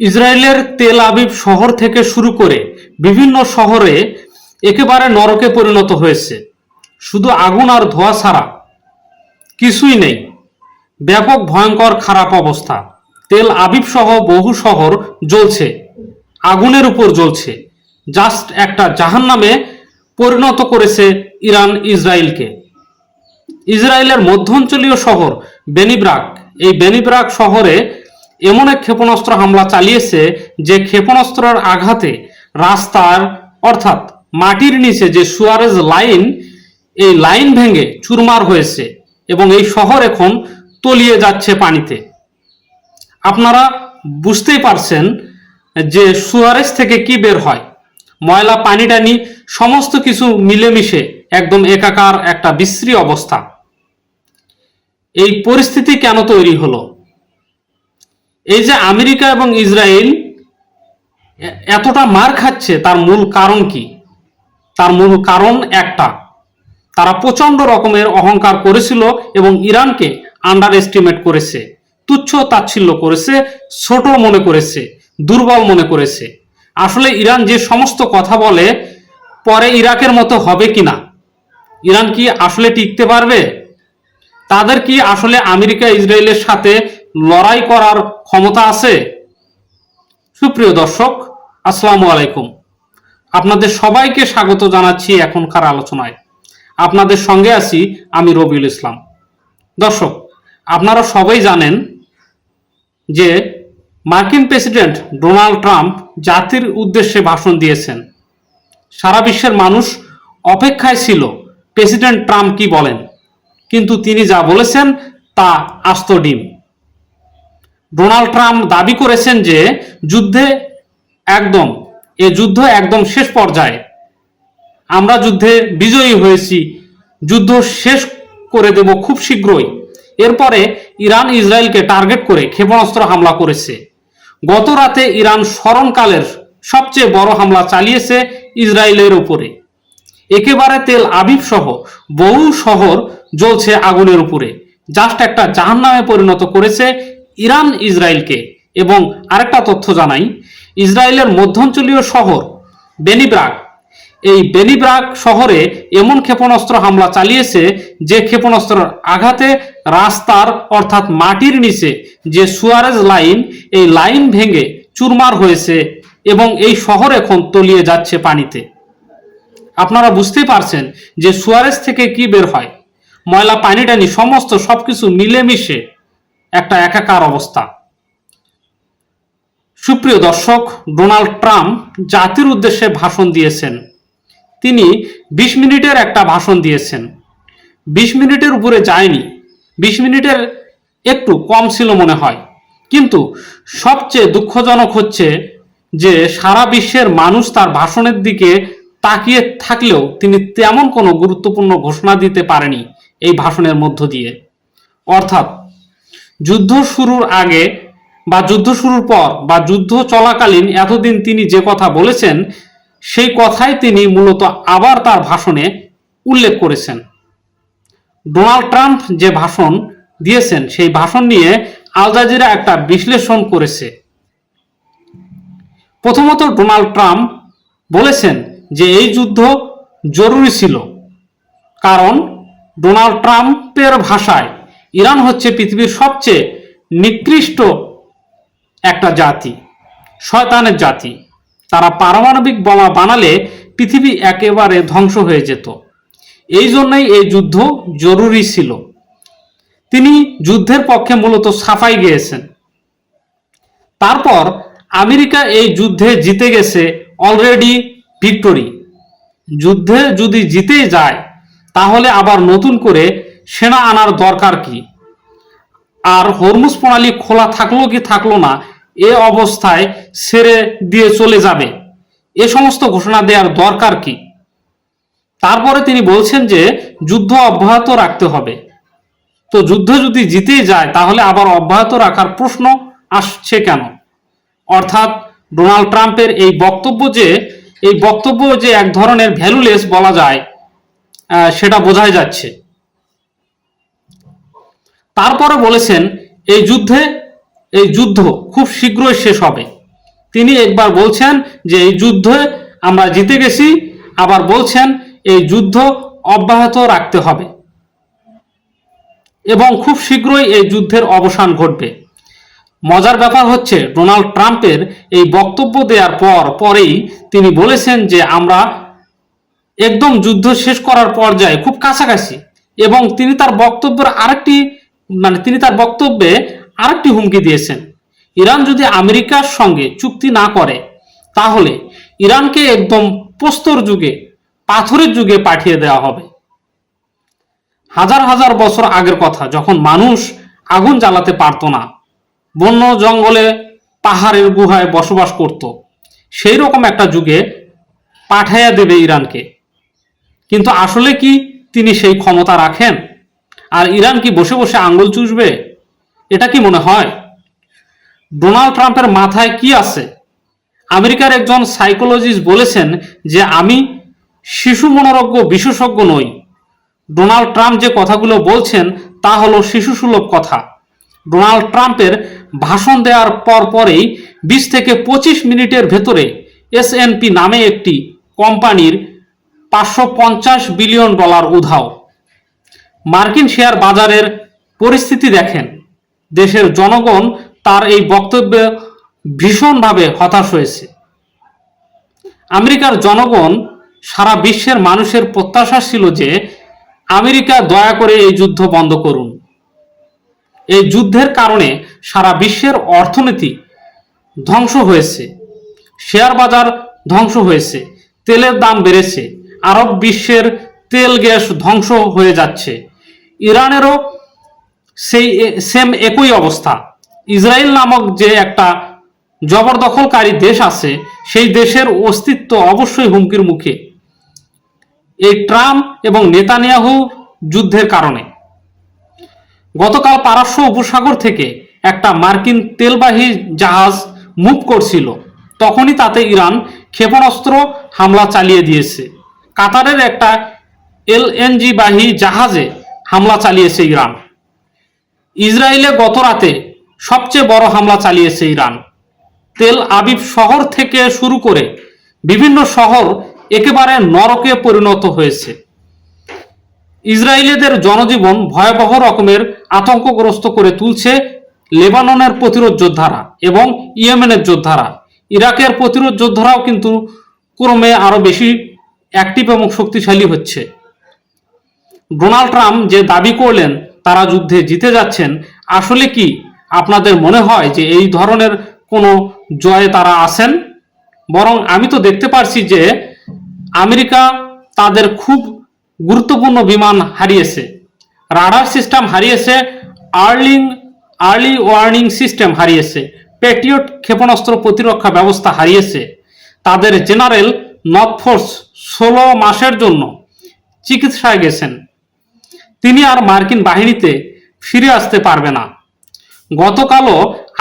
ইসরায়েলের Tel Aviv শহর থেকে শুরু করে বিভিন্ন শহরে একেবারে নরকে পরিণত হয়েছে। শুধু আগুন আর ধোঁয়া ছাড়া কিছুই নেই। ব্যাপক ভয়ঙ্কর খারাপ অবস্থা। তেল আবিব সহ বহু শহর জ্বলছে, আগুনের উপর জ্বলছে। জাস্ট একটা জাহান্নামে পরিণত করেছে ইরান ইসরায়েলকে। ইসরায়েলের মধ্যাঞ্চলীয় শহর বেনিব্রাক, এই বেনিব্রাক শহরে এমন এক ক্ষেপণাস্ত্র হামলা চালিয়েছে যে ক্ষেপণাস্ত্রের আঘাতে রাস্তার অর্থাৎ মাটির নিচে যে সুয়ারেজ লাইন, এই লাইন ভেঙে চুরমার হয়েছে এবং এই শহর এখন তলিয়ে যাচ্ছে পানিতে। আপনারা বুঝতেই পারছেন যে সুয়ারেজ থেকে কি বের হয়, ময়লা পানি টানি সমস্ত কিছু মিলেমিশে একদম একাকার একটা বিশ্রী অবস্থা। এই পরিস্থিতি কেন তৈরি হলো? এই যে আমেরিকা এবং ইসরায়েল এতটা মার খাচ্ছে, তার মূল কারণ কি? তার মূল কারণ একটা, তারা প্রচন্ড রকমের অহংকার করেছিল এবং ইরানকে আন্ডার এস্টিমেট করেছে, তুচ্ছ তাচ্ছিল্য করেছে, ছোট মনে করেছে, দুর্বল মনে করেছে। আসলে ইরান যে সমস্ত কথা বলে, পরে ইরাকের মতো হবে কিনা, ইরান কি আসলে টিকতে পারবে, তাদের কি আসলে আমেরিকা ইসরায়েলের সাথে লড়াই করার ক্ষমতা আছে? সুপ্রিয় দর্শক, আসসালামু আলাইকুম। আপনাদের সবাইকে স্বাগত জানাচ্ছি এখনকার আলোচনায়। আপনাদের সঙ্গে আছি আমি রবিউল ইসলাম। দর্শক, আপনারা সবাই জানেন যে মার্কিন প্রেসিডেন্ট ডোনাল্ড ট্রাম্প জাতির উদ্দেশ্যে ভাষণ দিয়েছেন। সারা বিশ্বের মানুষ অপেক্ষায় ছিল প্রেসিডেন্ট ট্রাম্প কি বলেন, কিন্তু তিনি যা বলেছেন তা আস্ত ডিম। ডোনাল্ড ট্রাম্প দাবি করেছেন যে যুদ্ধ একদম শেষ পর্যায়ে, আমরা যুদ্ধে বিজয়ী হয়েছি, যুদ্ধ শেষ করে দেব খুব শীঘ্রই। এরপরে ইরান ইসরায়েলকে টার্গেট করে ক্ষেপণাস্ত্র হামলা করেছে। গত রাতে ইরান স্মরণকালের সবচেয়ে বড় হামলা চালিয়েছে ইসরায়েলের উপরে। একেবারে তেল আবিব সহ বহু শহর জ্বলছে আগুনের উপরে। জাস্ট একটা জাহান্নামে পরিণত করেছে ইরান ইসরায়েলকে। এবং আরেকটা তথ্য জানাই, ইসরায়েলের মধ্যাঞ্চলীয় শহর বেনিব্রাক, এই বেনিব্রাক শহরে এমন ক্ষেপণাস্ত্র হামলা চালিয়েছে যে ক্ষেপণাস্ত্রের আঘাতে রাস্তার অর্থাৎ মাটির নিচে যে সুয়ারেজ লাইন, এই লাইন ভেঙে চুরমার হয়েছে এবং এই শহর এখন তলিয়ে যাচ্ছে পানিতে। আপনারা বুঝতেই পারছেন যে সুয়ারেজ থেকে কি বের হয়, ময়লা পানি টানি সমস্ত সবকিছু মিলেমিশে একটা একাকার অবস্থা। সুপ্রিয় দর্শক, ডোনাল্ড ট্রাম্প জাতির উদ্দেশ্যে ভাষণ দিয়েছেন। তিনি 20 মিনিটের একটা ভাষণ দিয়েছেন। 20 মিনিটের উপরে যায়নি, 20 মিনিটের একটু কম ছিল মনে হয়। কিন্তু সবচেয়ে দুঃখজনক হচ্ছে যে সারা বিশ্বের মানুষ তার ভাষণের দিকে তাকিয়ে থাকলেও তিনি তেমন কোনো গুরুত্বপূর্ণ ঘোষণা দিতে পারেনি এই ভাষণের মধ্য দিয়ে। অর্থাৎ যুদ্ধ শুরুর আগে বা যুদ্ধ শুরুর পর বা যুদ্ধ চলাকালীন এতদিন তিনি যে কথা বলেছেন, সেই কথাই তিনি মূলত আবার তার ভাষণে উল্লেখ করেছেন। ডোনাল্ড ট্রাম্প যে ভাষণ দিয়েছেন, সেই ভাষণ নিয়ে আল জাজিরা একটা বিশ্লেষণ করেছে। প্রথমত ডোনাল্ড ট্রাম্প বলেছেন যে এই যুদ্ধ জরুরি ছিল, কারণ ডোনাল্ড ট্রাম্পের ভাষায় ইরান হচ্ছে পৃথিবীর সবচেয়ে নিকৃষ্ট একটা জাতি, শয়তানের জাতি। তারা পারমাণবিক বোমা বানালে পৃথিবী একেবারে ধ্বংস হয়ে যেত। এই জন্যই এই যুদ্ধ জরুরি ছিল। তিনি যুদ্ধের পক্ষে মূলত সাফাই গেয়েছেন। তারপর আমেরিকা এই যুদ্ধে জিতে গেছে, অলরেডি ভিক্টোরি। যুদ্ধে যদি জিতে যায় তাহলে আবার নতুন করে সেনা আনার দরকার কি? আর হরমুজ প্রণালী খোলা থাকলো কি থাকলো না, এ অবস্থায় ছেড়ে দিয়ে চলে যাবে, এ সমস্ত ঘোষণা দেওয়ার দরকার কি? তারপরে তিনি বলছেন যে যুদ্ধ অব্যাহত রাখতে হবে। তো যুদ্ধ যদি জিতে যায় তাহলে আবার অব্যাহত রাখার প্রশ্ন আসছে কেন? অর্থাৎ ডোনাল্ড ট্রাম্পের এই বক্তব্য যে এক ধরনের ভ্যালুলেস বলা যায়, সেটা বোঝাই যাচ্ছে। তারপরে বলেছেন এই যুদ্ধ খুব শীঘ্রই শেষ হবে। তিনি একবার বলছেন যে এই যুদ্ধে আমরা জিতে গেছি, আবার বলছেন এই যুদ্ধ অব্যাহত রাখতে হবে এবং খুব শীঘ্রই এই যুদ্ধের অবসান ঘটবে। মজার ব্যাপার হচ্ছে, ডোনাল্ড ট্রাম্পের এই বক্তব্য দেওয়ার পরেই তিনি বলেছেন যে আমরা একদম যুদ্ধ শেষ করার পর্যায়ে খুব কাছাকাছি, এবং তিনি তার বক্তব্যে আরেকটি হুমকি দিয়েছেন। ইরান যদি আমেরিকার সঙ্গে চুক্তি না করে তাহলে ইরানকে একদম প্রস্তর যুগে, পাথরের যুগে পাঠিয়ে দেওয়া হবে। হাজার হাজার বছর আগের কথা, যখন মানুষ আগুন জ্বালাতে পারত না, বন্য জঙ্গলে পাহাড়ের গুহায় বসবাস করত, সেই রকম একটা যুগে পাঠাইয়া দেবে ইরানকে। কিন্তু আসলে কি তিনি সেই ক্ষমতা রাখেন? আর ইরান কি বসে বসে আঙ্গুল চুষবে? এটা কি মনে হয়? ডোনাল্ড ট্রাম্পের মাথায় কি আছে? আমেরিকার একজন সাইকোলজিস্ট বলেছেন যে আমি শিশু মনোরোগ বিশেষজ্ঞ নই। ডোনাল্ড ট্রাম্প যে কথাগুলো বলছেন তা হলো শিশুসুলভ কথা। ডোনাল্ড ট্রাম্পের ভাষণ দেওয়ার পরেই 20 থেকে 25 মিনিটের ভেতরে S&P নামে একটি কোম্পানির $550 বিলিয়ন উধাও। মার্কিন শেয়ার বাজারের পরিস্থিতি দেখেন। দেশের জনগণ তার এই বক্তব্যে ভীষণভাবে হতাশ হয়েছে। আমেরিকার জনগণ, সারা বিশ্বের মানুষের প্রত্যাশা ছিল যে আমেরিকা দয়া করে এই যুদ্ধ বন্ধ করুন। এই যুদ্ধের কারণে সারা বিশ্বের অর্থনীতি ধ্বংস হয়েছে, শেয়ার বাজার ধ্বংস হয়েছে, তেলের দাম বেড়েছে, আরব বিশ্বের তেল গ্যাস ধ্বংস হয়ে যাচ্ছে। ইরানেরও সেম একই অবস্থা। ইসরায়েল নামক যে একটা জবরদখলকারী দেশ আছে, সেই দেশের অস্তিত্ব অবশ্যই হুমকির মুখে এই ট্রাম্প এবং নেতানিয়াহু যুদ্ধের কারণে। গতকাল পারস্য উপসাগর থেকে একটা মার্কিন তেলবাহী জাহাজ মুভ করছিল, তখনই তাতে ইরান ক্ষেপণাস্ত্র হামলা চালিয়ে দিয়েছে। কাতারের একটা LNG বাহী জাহাজে হামলা চালিয়েছে ইরান। ইসরায়েলে গত রাতে সবচেয়ে বড় হামলা চালিয়েছে ইরান। তেল আবিব শহর থেকে শুরু করে বিভিন্ন শহর একেবারে নরকে পরিণত হয়েছে। ইসরায়েলিদের জনজীবন ভয়াবহ রকমের আতঙ্কগ্রস্ত করে তুলছে লেবাননের প্রতিরোধ যোদ্ধারা এবং ইয়েমেনের যোদ্ধারা। ইরাকের প্রতিরোধ যোদ্ধারাও কিন্তু ক্রমে আরো বেশি অ্যাক্টিভ এবং শক্তিশালী হচ্ছে। ডোনাল্ড ট্রাম্প যে দাবি করলেন তারা যুদ্ধে জিতে যাচ্ছেন, আসলে কি আপনাদের মনে হয় যে এই ধরনের কোনো জয়ে তারা আসেন? বরং আমি তো দেখতে পারছি যে আমেরিকা তাদের খুব গুরুত্বপূর্ণ বিমান হারিয়েছে, রাডার সিস্টেম হারিয়েছে, আর্লি ওয়ার্নিং সিস্টেম হারিয়েছে, প্যাট্রিয়ট ক্ষেপণাস্ত্র প্রতিরক্ষা ব্যবস্থা হারিয়েছে। তাদের জেনারেল নর্থ ফোর্স 16 মাসের জন্য চিকিৎসায় গেছেন। তিনি আর মার্কিন বাহিনীতে ফিরে আসতে পারবে না। গতকালও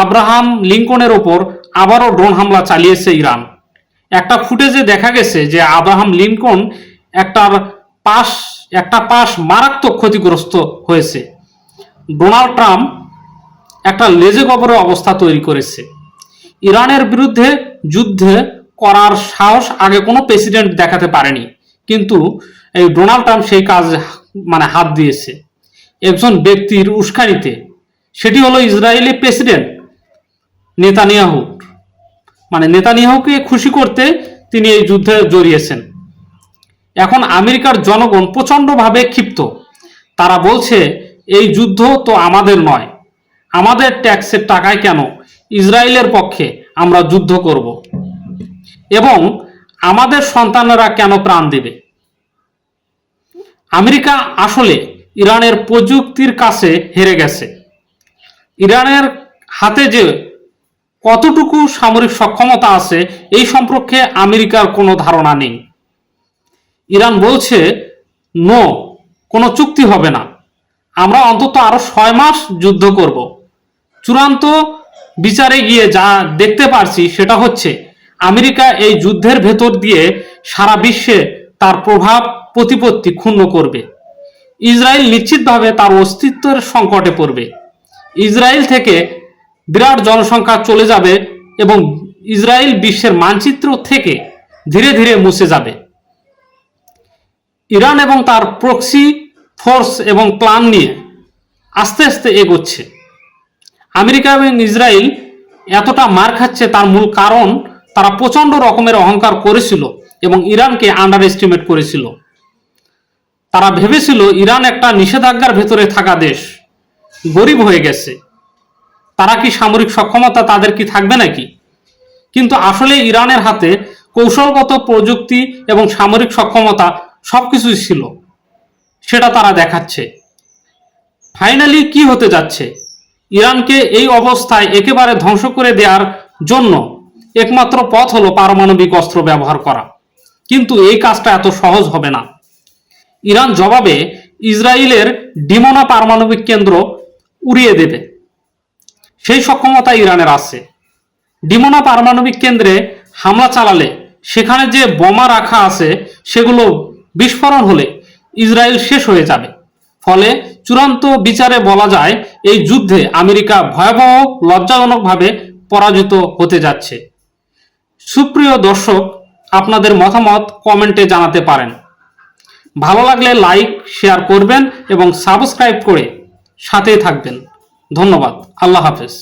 আব্রাহাম লিঙ্কনের ওপর আবারও ড্রোন হামলা চালিয়েছে ইরান। একটা ফুটেজে দেখা গেছে যে আব্রাহাম লিঙ্কন একটা পাশ মারাত্মক ক্ষতিগ্রস্ত হয়েছে। ডোনাল্ড ট্রাম্প একটা লেজে গবরে অবস্থা তৈরি করেছে। ইরানের বিরুদ্ধে যুদ্ধ করার সাহস আগে কোনো প্রেসিডেন্ট দেখাতে পারেনি, কিন্তু এই ডোনাল্ড ট্রাম্প সেই কাজ হাত দিয়েছে একজন ব্যক্তির উস্কানিতে। সেটি হলো ইসরায়েলি প্রেসিডেন্ট নেতানিয়াহু। নেতানিয়াহুকে খুশি করতে তিনি এই যুদ্ধে জড়িয়েছেন। এখন আমেরিকার জনগণ প্রচণ্ডভাবে ক্ষিপ্ত। তারা বলছে এই যুদ্ধ তো আমাদের নয়, আমাদের ট্যাক্সের টাকায় কেন ইসরায়েলের পক্ষে আমরা যুদ্ধ করব, এবং আমাদের সন্তানেরা কেন প্রাণ দেবে? আমেরিকা আসলে ইরানের প্রযুক্তির কাছে হেরে গেছে। ইরানের হাতে যে কতটুকু সামরিক সক্ষমতা আছে এই সম্পর্কে আমেরিকার কোনো ধারণা নেই। ইরান বলছে নো, কোনো চুক্তি হবে না, আমরা অন্তত আরো 6 মাস যুদ্ধ করব। চূড়ান্ত বিচারে গিয়ে যা দেখতে পারছি সেটা হচ্ছে আমেরিকা এই যুদ্ধের ভেতর দিয়ে সারা বিশ্বে তার প্রভাব প্রতিপত্তি ক্ষুণ্ণ করবে। ইসরায়েল নিশ্চিতভাবে তার অস্তিত্বের সংকটে পড়বে। ইসরায়েল থেকে বিরাট জনসংখ্যা চলে যাবে এবং ইসরায়েল বিশ্বের মানচিত্র থেকে ধীরে ধীরে মুছে যাবে। ইরান এবং তার প্রক্সি ফোর্স এবং প্ল্যান নিয়ে আস্তে আস্তে এগোচ্ছে। আমেরিকা এবং ইসরায়েল এতটা মার খাচ্ছে তার মূল কারণ তারা প্রচণ্ড রকমের অহংকার করেছিল এবং ইরানকে আন্ডার এস্টিমেট করেছিল। তারা ভেবেছিল ইরান একটা নিষেধাজ্ঞার ভেতরে থাকা দেশ, গরিব হয়ে গেছে, তারা কি সামরিক সক্ষমতা তাদের কি থাকবে নাকি? কিন্তু আসলে ইরানের হাতে কৌশলগত প্রযুক্তি এবং সামরিক সক্ষমতা সবকিছুই ছিল, সেটা তারা দেখাচ্ছে। ফাইনালি কি হতে যাচ্ছে? ইরানকে এই অবস্থায় একেবারে ধ্বংস করে দেওয়ার জন্য একমাত্র পথ হলো পারমাণবিক অস্ত্র ব্যবহার করা। কিন্তু এই কাজটা এত সহজ হবে না। ইরান জবাবে ইসরায়েলের ডিমোনা পারমাণবিক কেন্দ্র উড়িয়ে দেবে, সেই সক্ষমতা ইরানের আছে। ডিমোনা পারমাণবিক কেন্দ্রে হামলা চালালে সেখানে যে বোমা রাখা আছে সেগুলো বিস্ফোরণ হলে ইসরায়েল শেষ হয়ে যাবে। ফলে চূড়ান্ত বিচারে বলা যায় এই যুদ্ধে আমেরিকা ভয়াবহ লজ্জাজনকভাবে পরাজিত হতে যাচ্ছে। সুপ্রিয় দর্শক, আপনাদের মতামত কমেন্টে জানাতে পারেন। ভালো লাগলে লাইক শেয়ার করবেন এবং সাবস্ক্রাইব করে সাথেই থাকবেন। ধন্যবাদ। আল্লাহ হাফেজ।